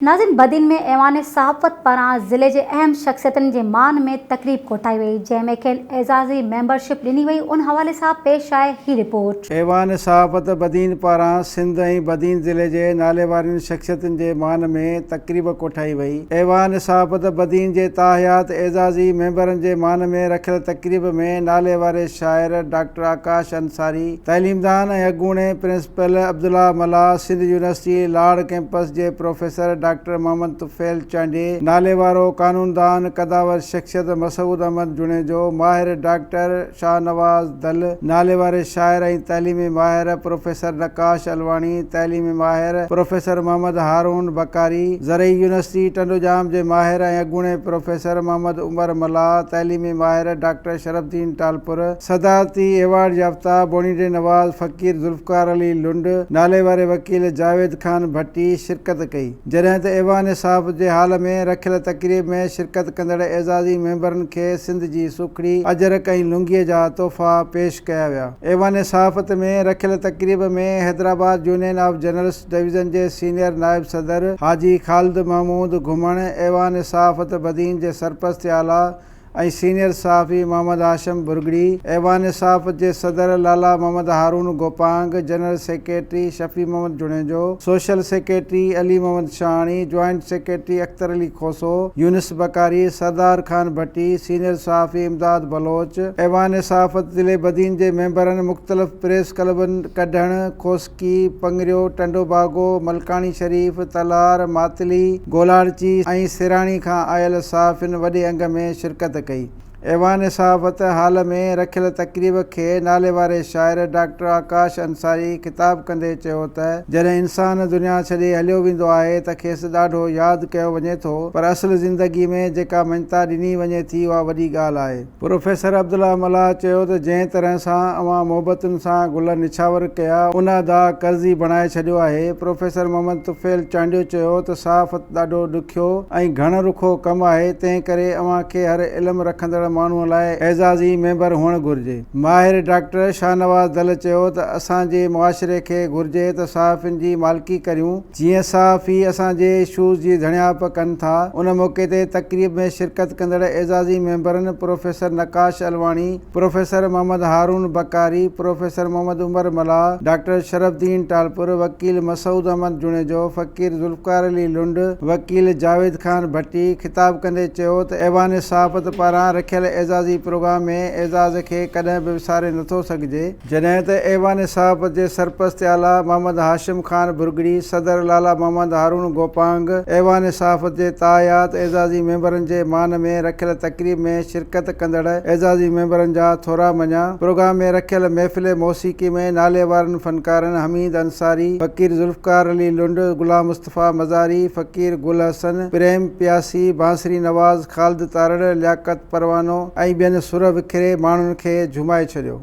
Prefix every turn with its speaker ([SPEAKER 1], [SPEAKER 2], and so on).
[SPEAKER 1] नाज़रीन, बदीन में ऐवान सहाफ़त पारां ज़िले जे अहम शख़्सियतुनि जे मान में तक़रीब कोठाई वई, जंहिंमें खेनि एज़ाज़ी मेंबरशिप ॾिनी वई। उन हवाले सां पेश आहे ही रिपोर्ट।
[SPEAKER 2] ऐवान सहाफ़त बदीन पारां सिंध ऐं बदीन ज़िले जे नाले वारनि शख़्सियतुनि जे मान में तक़रीब कोठाई वई। ऐवान सहाफ़त बदीन जे ताहयात एज़ाज़ी मेंबरनि जे मान में रखियल तक़रीब में नाले वारे शाइर डॉक्टर आकाश अंसारी, तइलीमदान ऐं अॻूणे प्रिंसिपल अब्दुल्ला मला, सिंध यूनिवर्सिटी लाड़ कैंपस जे प्रोफेसर डॉक्टर मोहम्मद तुफ़ैल चांडे, नाले वारो कानूनदान कदावर शख़्सियत मसूद अहमद जुणेजो, माहिर डॉक्टर शाहनवाज़ दल, नाले वारे शाइर ऐं तइलीमी माहिर प्रोफेसर नकाश अलवाणी, तइलीमी माहिर प्रोफेसर मोहम्मद हारून बकारी, ज़रई यूनिवर्सिटी टंडोजाम जे माहिर ऐं अॻूणे प्रोफेसर मोहम्मद उमर मला, तइलीमी माहिर डॉक्टर शरफुद्दीन टालपुर, सदारती एवार्ड याफ़्ता बोनीडे नवाज़ फ़कीर ज़ुल्फ़कार अली लुंड, नाले वारे वकील जावेद ख़ान भट्टी शिरकत कई। जॾहिं त ऐवान सहाफ़त जे हाल में रखियल तक़रीब में शिरकत कंदड़ एज़ाज़ी मेंबरनि खे सिंध जी सुखड़ी, अजरक ऐं लुंगीअ जा तोहफ़ा पेश कया विया। ऐवान सहाफ़त में रखियल तक़रीब में Hyderabad union of journalist division J senior नायब सदर हाजी ख़ालिद महमूद घुमण, ऐवान सहाफ़त बदीन जे सरपरस्त आला ऐं सीनियर सहाफ़ी मोहम्मद हाशिम बुरगड़ी, ऐवान सहाफ़त जे सदर Lala Mohammad Haroon Gopang, general secretary Shafi Mohammad Junejo, social secretary Ali Mohammad Shahani, joint secretary Akhtar Ali Khoso, Younus Bakari, Sardar Khan Bhatti, senior सहाफ़ी इमदाद बलोच। ऐवान सहाफ़त ज़िले बदीन जे मेंबरनि मुख़्तलिफ़ प्रेस क्लबनि कढण, खोसकी, पंगरियो, टंडोबागो, मलकानी शरीफ़, तलार, मातली, गोलारची ऐं सिराणी खां आयल सहाफ़ियुनि वॾे अंग में शिरकत कई। ऐवान सहाफ़त हाल में रखियल तक़रीब खे नाले वारे शाइर डॉक्टर आकाश अंसारी ख़िताब कंदे चयो त जॾहिं इंसान दुनिया छॾे हलियो वेंदो आहे त खेसि ॾाढो यादि कयो वञे थो, पर असुल ज़िंदगी में जेका मञता ॾिनी वञे थी उहा वॾी ॻाल्हि आहे। प्रोफेसर अब्दुल्ला मला चयो त जंहिं तरह सां अवां मोहबतुनि सां गुल निछावर कया, उन दा कर्ज़ी बणाए छॾियो आहे। प्रोफेसर मोहम्मद तुफ़ैल चांडियो चयो त सहाफ़त ॾाढो ॾुखियो ऐं घण रुखो कमु आहे, तंहिं करे अवां खे हर इल्मु रखंदड़ माण्हूअ लाइ एज़ाज़ी मेंबर हुअणु घुरिजे। माहिर डॉक्टर शाहनवाज़ दल चयो त असांजे मुआशिरे खे घुरिजे त सहाफ़ियुनि जी मालिकी करियूं, जीअं सहाफ़ी असांजे इशूज़ जी धणियाप कनि था। उन मौक़े ते तक़रीब में शिरकत कंदड़ एज़ाज़ी मेंबरनि प्रोफेसर नकाश अलवाणी, प्रोफेसर मोहम्मद हारून बकारी, प्रोफेसर मोहम्मद उमर मला, डॉक्टर शरफुद्दीन टालपुर, वकील मसूद अहमद जुणेजो, फ़कीर ज़ुल्फ़कार अली लुंड, वकील जावेद ख़ान भट्टी ख़िताब कंदे चयो त ऐवान सहाफ़त पारां रखियल एज़ाज़ी प्रोग्राम में एज़ाज़ खे कॾहिं बि विसारे नथो सघिजे। जॾहिं त ऐवान सहाफ़त जे सरपरस्त आला मोहम्मद हाशिम ख़ान बुरगड़ी, सदर लाला मोहम्मद हारून गोपांग, ऐवान सहाफ़त जे ताहयात एज़ाज़ी मेंबरनि जे मान में रखियल तक़रीब में शिरकत कंदड़ एज़ाज़ी मेंबरनि जा थोरा मञा। प्रोग्राम में रखियल महफ़िल मौसीक़ी में नाले वारनि फ़नकारनि हमीद अंसारी, फ़कीर ज़ुल्फ़कार अली लुंड, गुलाम मुस्तफ़ा मज़ारी, फ़कीर गुल हसन, प्रेम प्यासी, बांसरी नवाज़, ख़ालिद तारड़, लियाकत परवानो ऐं ॿियनि सुर विखिरे माण्हुनि खे झुमाए छॾियो।